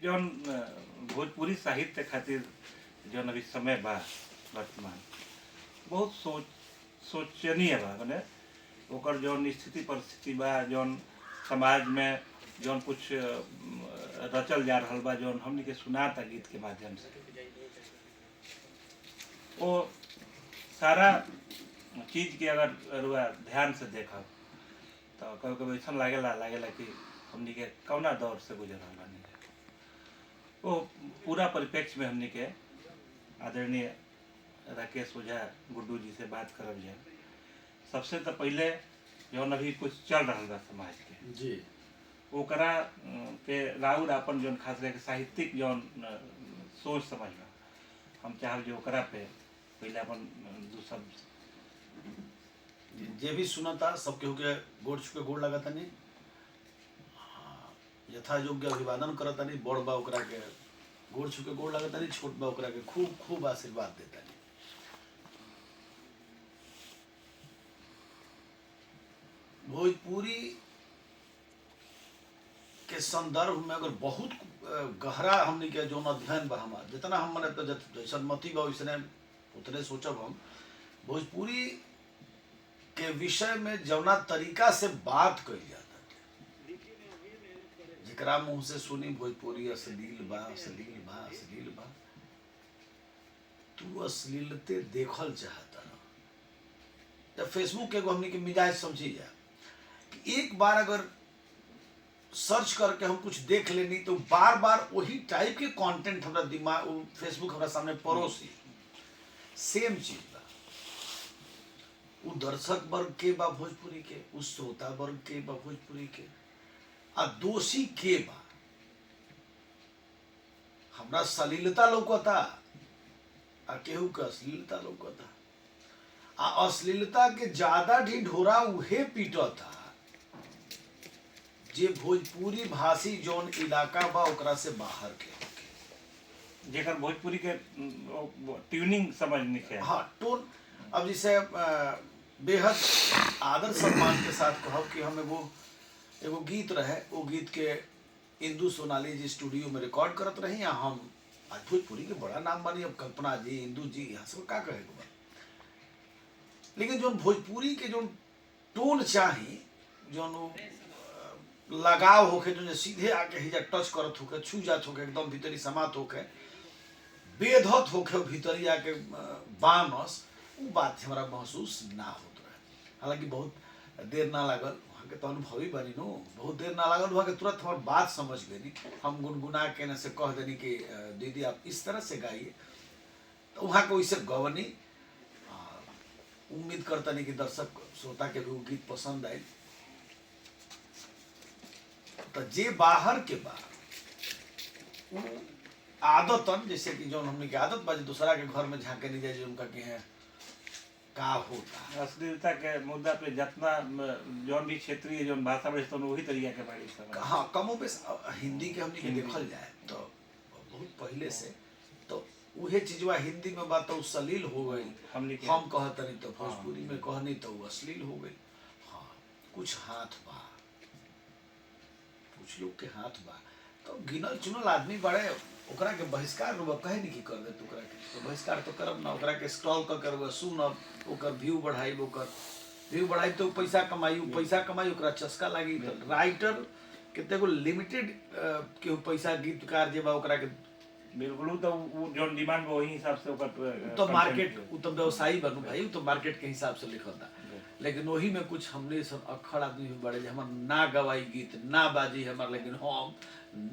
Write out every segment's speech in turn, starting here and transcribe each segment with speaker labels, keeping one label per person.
Speaker 1: जौन भोजपुरी साहित्य खातिर जौन अभी समय बा वर्तमान बहुत सोचनीय बा। माने ओकर जौन स्थिति परिस्थिति बा, जौन समाज में जौन कुछ रचल जा रहल बा, जौन हमनी के सुनाता गीत के माध्यम से, वो सारा चीज के अगर रुआ ध्यान से देखब तो कभी कभी ऐसा लागेला कि हमनी के कौना दौर से गुजर रहल बानी। वो पूरा परिप्रेक्ष्य में हमनी के आदरणीय राकेश ओझा गुड्डू जी से बात करब जाए। सबसे तो पहले जौन अभी कुछ चल रहा बा समाज के
Speaker 2: जी,
Speaker 1: ओकरा के राउर अपन जौन खास करके साहित्यिक जौन सोच समझ बा, हम चाहब जो ओकरा पे पहले अपन दू शब्द
Speaker 2: जे भी सुनता सबके होके गोड़ छुके गोड़ लगता नहीं, यथा योग्य अभिवादन करता नहीं। बड़ बा ओकरा के गोड़ छुके गोड़ लगता नहीं, छोट बा ओकरा के खूब खूब आशीर्वाद देता नहीं। भोजपुरी के संदर्भ में अगर बहुत गहरा हमने के जो अध्ययन बा हमार, जितना हम मने जैसन मती बा वैसने उतने सोचब हम भोजपुरी के विषय में जवना तरीका से बात कही जाता, जरा मुंह से सुनी भोजपुरी अश्लील बा अश्लील बा अश्लील बा, तू अश्लीलते देखल चाहता ना। जब फेसबुक के हमने के मिजाज समझी जा कि एक बार अगर सर्च करके हम कुछ देख लेनी तो बार बार वही टाइप के कंटेंट हमारा दिमाग फेसबुक हमारा सामने परोसी, सेम चीज बा। वो दर्शक वर्ग के बा भोजपुरी के, उस श्रोता वर्ग के बा भोजपुरी के, आ दोषी के बा। हमरा सलीलता लौकता आ केहू के अश्लीलता लौकता, आ अश्लीलता के ज्यादा ढिढोरा उहे पीटता जे भोजपुरी भाषी जौन इलाका बा ओकरा से बाहर के,
Speaker 1: जेकर भोजपुरी के ट्यूनिंग समझ नहीं है।
Speaker 2: हाँ, टोन। अब जैसे बेहद आदर सम्मान के साथ कहब कि हम एगो गीत रहे, वो गीत के इंदू सोनाली जी स्टूडियो में रिकॉर्ड करत रही। हम आज भोजपुरी के बड़ा नाम बनी, अब कल्पना जी, इंदू जी, यहाँ सब का कहे बा, लेकिन जो भोजपुरी के जो टोन चाही, जो लगाव होके, जो सीधे आके हिजा टच करत होके, छू जात होके, एकदम भीतरी समात होके, बेधत होके भीतरी आके बामस, वो बात हमारा महसूस ना होत रहे। हालांकि बहुत देर ना लागल, वहाँ के तो अनुभवी बनी नो, बहुत देर ना लागल, वहाँ के तुरंत हमारी बात समझ गई। हम गुनगुना के न से कह देनी कि दीदी आप इस तरह से गाइए, तो वहाँ के वैसे गवनी। उम्मीद करता नहीं कि दर्शक श्रोता के भी वो गीत पसंद आए। तो जे बाहर के बा आदतन, जैसे कि जो हमने की आदत बाजी दूसरा के घर में झांके नहीं जाए, उनका के है का होता
Speaker 1: अश्लीलता के मुद्दा पे जितना जौन भी क्षेत्रीय जौन भाषा में वही तरीका के बारे में।
Speaker 2: हाँ, कमो बेस हिंदी के हमने देखल जाए तो बहुत पहले से तो उहे चीजवा हिंदी में बात तो सलील हो गई, हम कहत नहीं तो भोजपुरी में कहनी तो वो अश्लील हो गई। हाँ, कुछ हाथ बा, कुछ लोग के हाथ बा, तो गिनल चुनल आदमी बड़े ओकरा के बहिष्कार रुआ कहे नहीं कि कर दे, ओकरा के तो बहिष्कार तो करब ना। ओकरा के स्क्रॉल कर सुनब, ओकर व्यू बढ़ाई, ओकर व्यू बढ़ाई तो पैसा कमाई, पैसा कमाई ओकरा चस्का लागी। तो राइटर के एगो लिमिटेड के पैसा गीतकार जे बा ओकरा के
Speaker 1: बिल्कुल, तो वो जो डिमांड वही हिसाब से ओकर
Speaker 2: तो मार्केट, वो तो व्यवसायी बनू भाई, वो तो मार्केट के हिसाब से लिखता। लेकिन वही में कुछ हमने सब अखड़ आदमी भी बड़े, हमार ना गवाई गीत ना बाजी हमार, लेकिन हम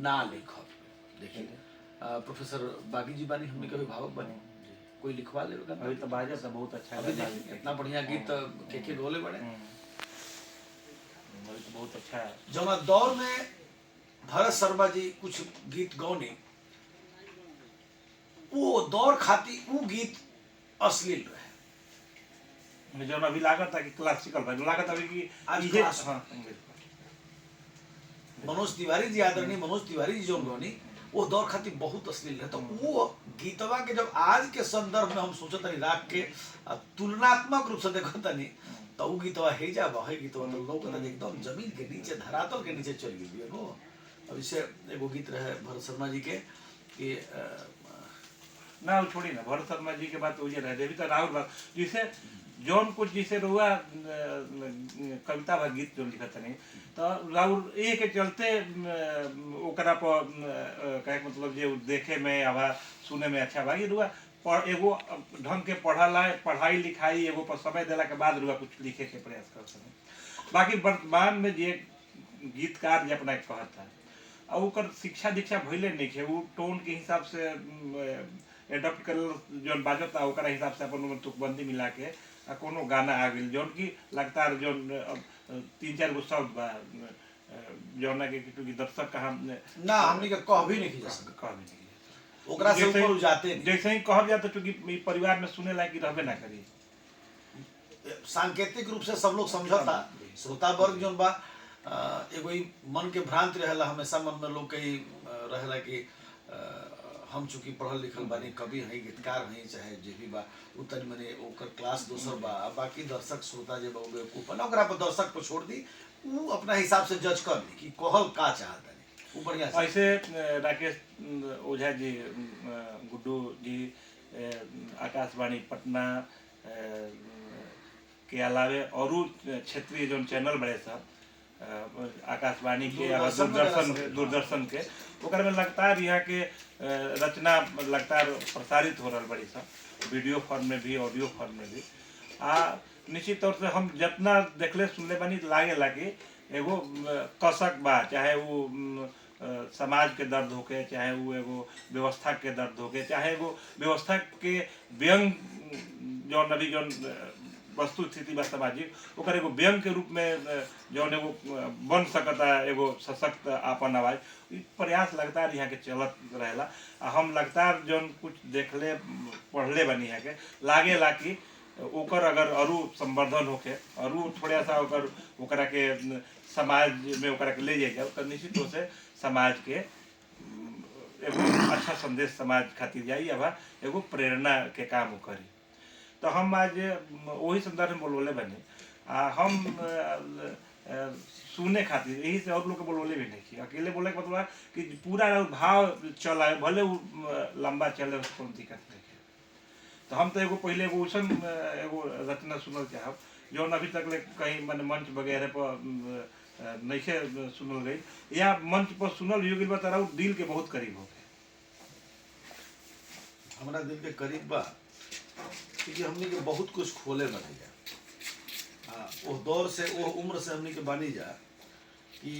Speaker 2: ना लिखब। देखिए प्रोफेसर बागी जी बानी, हमने कभी भावक बनी, कोई लिखवा ले
Speaker 1: अभी तो बाजा तो बहुत अच्छा
Speaker 2: अभी इतना बढ़िया गीत के गोले बड़े,
Speaker 1: तो बहुत अच्छा है।
Speaker 2: जौना दौर में भरत शर्मा जी कुछ गीत गौने, वो दौर खाती वो गीत अश्लील रहे।
Speaker 1: जो अभी लागत है कि क्लासिकल बा, लागत अभी कि
Speaker 2: आज मनोज तिवारी जी, आदरणीय मनोज तिवारी जी जो गौनी, वो दौर खातिर बहुत अश्लील है। तो वो गीतवा के जब आज के संदर्भ में हम सोचत नहीं राख के तुलनात्मक रूप से देखत नहीं, तो वो गीतवा है जा वही गीतवा तो लोग एकदम जमीन के नीचे, धरातल के नीचे चल गई। अब इसे एगो गीत रहे भरत शर्मा जी के कि
Speaker 1: ना वो छोड़ी ना, भरत शर्मा जी के बात वही रह अभी तो राहुल बात जिसे जौन कुछ जिसे रुआ कविता व गीत जो लिखत नहीं तो राहुल ये के चलते ओकरा पर कहे के मतलब जे देखे में आवा सुने में अच्छा बा, ये रुआ एगो ढंग के पढ़ाई लिखाई एगो पर समय देला के बाद रुआ कुछ लिखे के प्रयास करते हैं। बाकी वर्तमान में जे गीतकार जे अपना कहता और ओकर शिक्षा दीक्षा भइले नहीं है, वो टोन के हिसाब से एडप्ट कर जौन बाजता ओकरा हिसाब से अपन तुकबंदी मिला के आ कोनो गाना आ गई जौन की लगातार जौन 3-4 गो शब्द बा जौन के क्योंकि दर्शक का हम
Speaker 2: ना हमनी के कह भी नहीं जा सकते,
Speaker 1: कह भी नहीं
Speaker 2: ओकरा से ऊपर जाते नहीं।
Speaker 1: जैसे ही कहब जाता क्योंकि परिवार में सुने लायक रहबे ना करी,
Speaker 2: सांकेतिक रूप से सब लोग समझता, श्रोता वर्ग जौन बा एगो मन के भ्रांति रहेला, हमेशा मन में लोग कई रहेला कि हम चूंकि पढ़ल लिखल बानी, कवि हई, गीतकार हई, चाहे जे भी बा उ तनी मने ओकर क्लास दोसर बा, बाकी दर्शक श्रोता जे बा बेवकूफ ना, ओकरा पर दर्शक पर छोड़ दी, उ अपना हिसाब से जज कर ली कि कहल का चाहता है उ बढ़िया से।
Speaker 1: ऐसे राकेश ओझा जी, गुड्डू जी आकाशवाणी पटना के अलावे और क्षेत्रीय जो चैनल बड़े सब आकाशवाणी के दूरदर्शन के ओकर में लगातार यहाँ के रचना लगातार प्रसारित हो रहा बड़ी सब, वीडियो फॉर्म में भी ऑडियो फॉर्म में भी। निश्चित तौर से हम जितना देखले सुनले बनी लागे लागे एगो कसक बा, चाहे वो समाज के दर्द होके, चाहे वो एगो व्यवस्था के दर्द होके, चाहे वो व्यवस्था के व्यंग जौन अभी जौन वस्तु स्थिति बा सामाजिक ओकर एगो व्यंग के रूप में जौन एगो बन सकता एगो सशक्त आपन आवाज, प्रयास लगातार यहाँ के चलत रहेला। हम लगातार जौन कुछ देखले पढ़ले बनी यहाँ के लागे ला कि ओकर अगर अरु संवर्धन होके अरु थोड़ा सा ओकरा के समाज में ओकरा के ले जाए तो निश्चित रूप से समाज के एगो अच्छा संदेश समाज खातिर जाई, अब एगो प्रेरणा के काम करी। तो हम आज वही संदर्भ में बोलवले बने, हम सुने खातिर यही से और लोग के बोलवले भी नहीं, अकेले बोले के मतलब कि पूरा भाव चला भले लंबा चले उसको दिक्कत नहीं। तो हम तो एगो पहले एगो उसन एगो रचना सुनल चाहब जो अभी तक ले कहीं मैंने मंच वगैरह पर नहीं सुनल गई या मंच पर सुनल हो गई बा तारा दिल के बहुत करीब हो गए,
Speaker 2: हमारा दिल के करीब बा क्योंकि हमने के बहुत कुछ खोले बनी जा, वो दौर से वो उम्र से हमने के बनी जा कि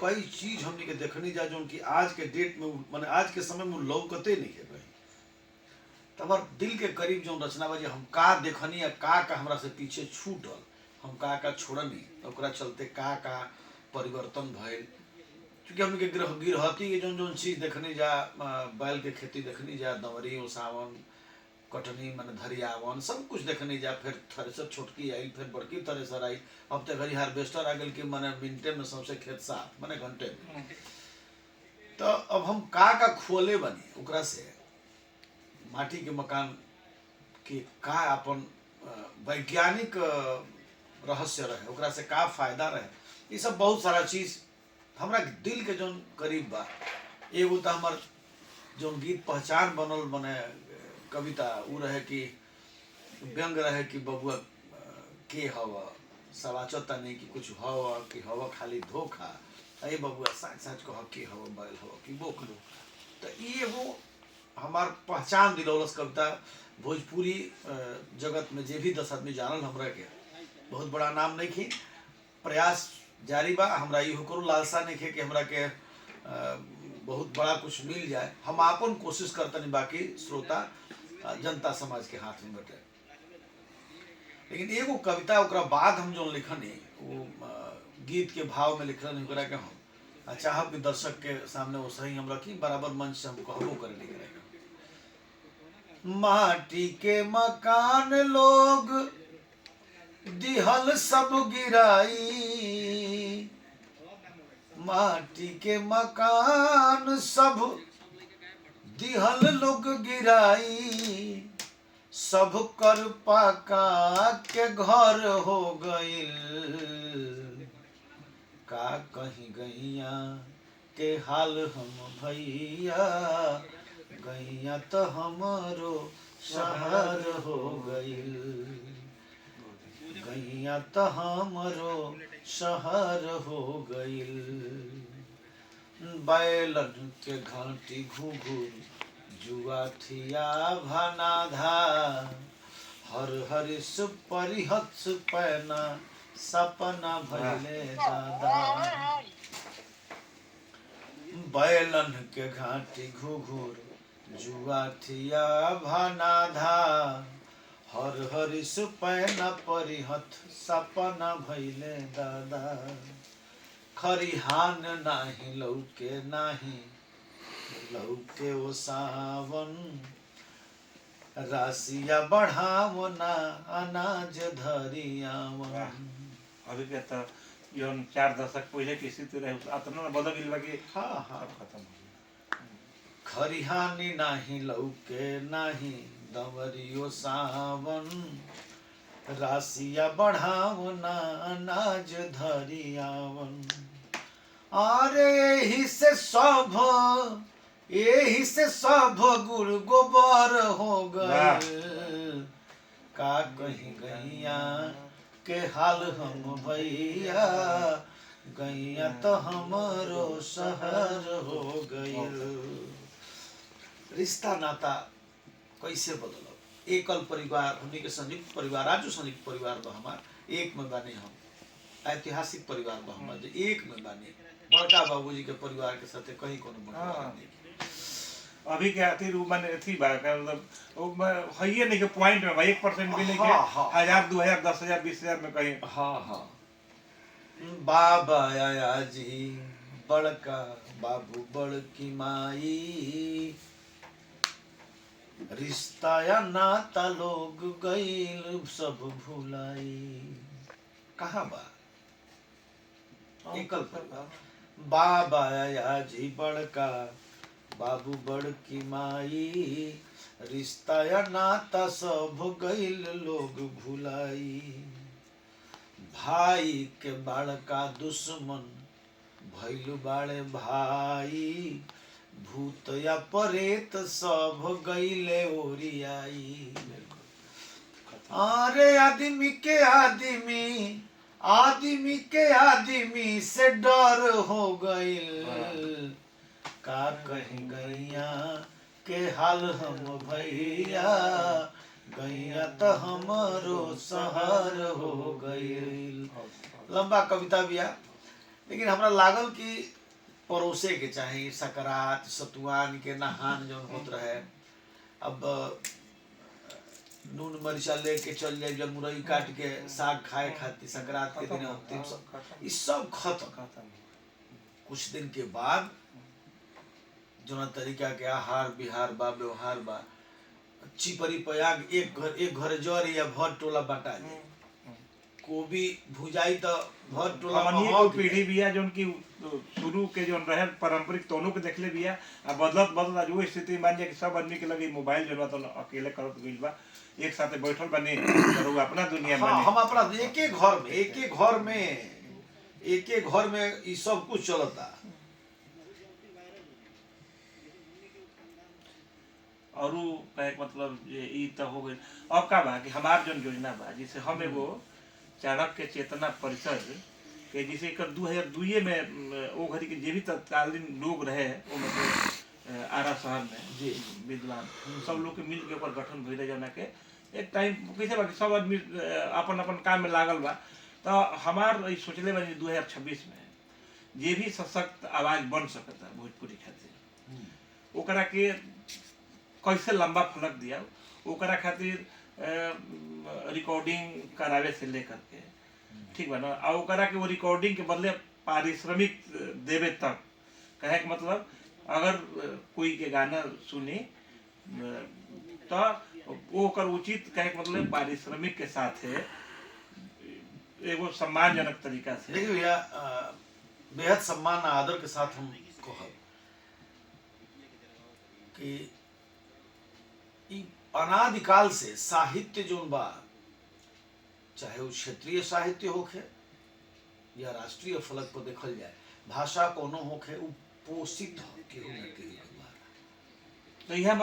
Speaker 2: कई चीज हमने के देखनी जा जो कि आज के डेट में माने आज के समय में लौकते नहीं है भाई। तो हमार दिल के करीब जो रचना बाजी हम का देखनी या का हमरा से पीछे छूटल, हम का छोड़नी, ओकरा चलते का परिवर्तन भइल। क्योंकि हमने के गिरहती के जो चीज देखनी जा, बैल के खेती देखनी जा, दंवरी ओसावन कटनी मन धरियावन सब कुछ देखने जा, फिर थ्रेसर छोटकी आई, फिर बड़की थ्रेसर आई, अब तो घड़ी हार्वेस्टर आ गई कि मैंने मिनटे में सबसे खेत साफ मैंने घंटे में। तो अब हम का खोले बनी ओकरा से माटी के मकान के का अपन वैज्ञानिक रहस्य रहे, ओकरा से का फायदा रहे, ये सब बहुत सारा चीज हमरा दिल के जो करीब बा। एगो तो हमार जो गीत पहचान बनल बने कविता उ रहे कि व्यंग रहे कि बबुआ के हवा सवाचता नहीं कि कुछ हवा कि हवा खाली धोखा, अरे बबुआ साच साच कह के हवा बैल हवा कि बोकलो। तो ये वो हमार पहचान दिलौलस कविता भोजपुरी जगत में जे भी 10 आदमी जानल हमरा के बहुत बड़ा नाम नहीं खी, प्रयास जारी बा। हमरा इहो करू लालसा नहीं खे कि हमरा के बहुत बड़ा कुछ मिल जाए, हम अपन कोशिश करतनी, बाकी श्रोता जनता समाज के हाथ में बटे। लेकिन एगो कविता ओकरा बाद हम जो लिखनी वो गीत के भाव में लिखनी ओकरा के हम चाहब कि दर्शक के सामने वो सही हम रखी, बराबर मंच से हम कहबो करे लिखे। माटी के मकान लोग दिहल सब गिराई, माटी के मकान सब दिहल लोग गिराई, सब कर पका के घर हो गइल, का कहीं गैया के हाल हम भैया गैया तो हमरो शहर हो गईल गैया तो हमरो शहर हो गईल बैलन के घाटी घुघुर जुआ थिया भनाधा हर हर सुपरिहत पैना सपना भैले दादा बैलन के घाटी घुघुर जुआ थिया भनाधा हर हर सुपैना परिहत सपना भैले दादा खरिहान नाही लौके नाही लौके ओ सावन राशिया बढ़ावो ना अनाज धरियावन
Speaker 1: अभी के तो यौन 4 दशक पहले की स्थिति रहे अतना ना बदल गइल बा कि
Speaker 2: हाँ हाँ
Speaker 1: सब खत्म हो गइल
Speaker 2: खरिहानी नाही लौके नाही दवरियो सावन राशिया बढ़ावो ना अनाज धरियावन अरे यही से सब गुड़ गोबर हो गए का कहीं गैया के हाल हम भैया गैया तो हमरो शहर हो गईल रिश्ता नाता कैसे बदल एकल परिवार हमनी के संयुक्त परिवार आज संयुक्त परिवार बा हमार एक में बानी हम ऐतिहासिक परिवार बा हमार जो एक में बानी बड़का बाबूजी के परिवार के साथे कहीं कोनो बंटवारा नहीं
Speaker 1: अभी के आती रू माने थी बा मतलब वो हइये नहीं के पॉइंट में भाई 1% भी नहीं के
Speaker 2: हाँ, हाँ।
Speaker 1: 1000 2000 10000 20000 में कहीं
Speaker 2: हाँ हाँ बाबा आया जी बड़का बाबू बड़की माई रिश्ता या नाता लोग गईल सब भुलाई कहाँ बा एकल परिवार बाबा आया जी बड़का बाबू बड़की माई रिश्ता या नाता सब गईल लोग भुलाई भाई के बड़का दुश्मन भइल बाड़े भाई भूत या परेत सब गईले ओरियाई अरे आदमी के आदमी से डर हो गईल का कहीं गैया के हाल हम भैया गैया तो हमरो शहर हो गईल लंबा कविता बिया लेकिन हमरा लागल कि परोसे के चाहे सकरात सतुआन के नहान जो होत रहे अब नून मरीचा लेके चल जाए जब मुरई काट के साग खाए खाती सकरात के दिन अंतिम सब सब खत्म कुछ दिन के बाद जोना तरीका के आहार बिहार बा व्यवहार बा चिपरी पयाग एक घर जर या भर टोला बांटा जाए कोबी भुजाई तो भर टोला
Speaker 1: हमनी को पीढ़ी बिया जोन की शुरू के जोन रहे पारंपरिक तोनो के देखले बिया आ बदलत आज वो स्थिति मान जाए कि सब आदमी के लगे मोबाइल जोन तो अकेले करत गइल बा एक साथे बैठल बने और वो अपना दुनिया में
Speaker 2: हम अपना एक घर में ये सब कुछ चलता
Speaker 1: और कहे मतलब ई तो हो गई अब का बा कि हमार जोन योजना बा जिसे हम एगो चाणक्य चेतना परिषद के जिसे एक 2002 में वो घड़ी के जे भी तत्कालीन लोग रहे वो मतलब आरा शहर में विद्वान सब लोग के मिल के ऊपर गठन भइले जाना के एक टाइम कैसे बा सब आदमी अपन अपन काम में लागल बा तो हमार सोचले बा 2026 में जे भी सशक्त आवाज बन सकता भोजपुरी खातिर ओकरा के कैसे लंबा फलक दिया ओकरा खातिर रिकॉर्डिंग करावे से लेकर के ठीक बा ना आ ओकरा के वो रिकॉर्डिंग के बदले पारिश्रमिक देवे तक कहे के मतलब अगर कोई के गाना सुनी तो वो ओकर उचित कहे के मतलब पारिश्रमिक के साथ है एगो सम्मानजनक तरीका से
Speaker 2: देखिए भैया बेहद सम्मान आदर के साथ हम कहब कि अनादिकाल से साहित्य जोन बा चाहे वो क्षेत्रीय साहित्य होखे या राष्ट्रीय फलक पर देखल जाए भाषा कोनो होखे पोषित हो केहू न केहू के द्वारा।
Speaker 1: तो यह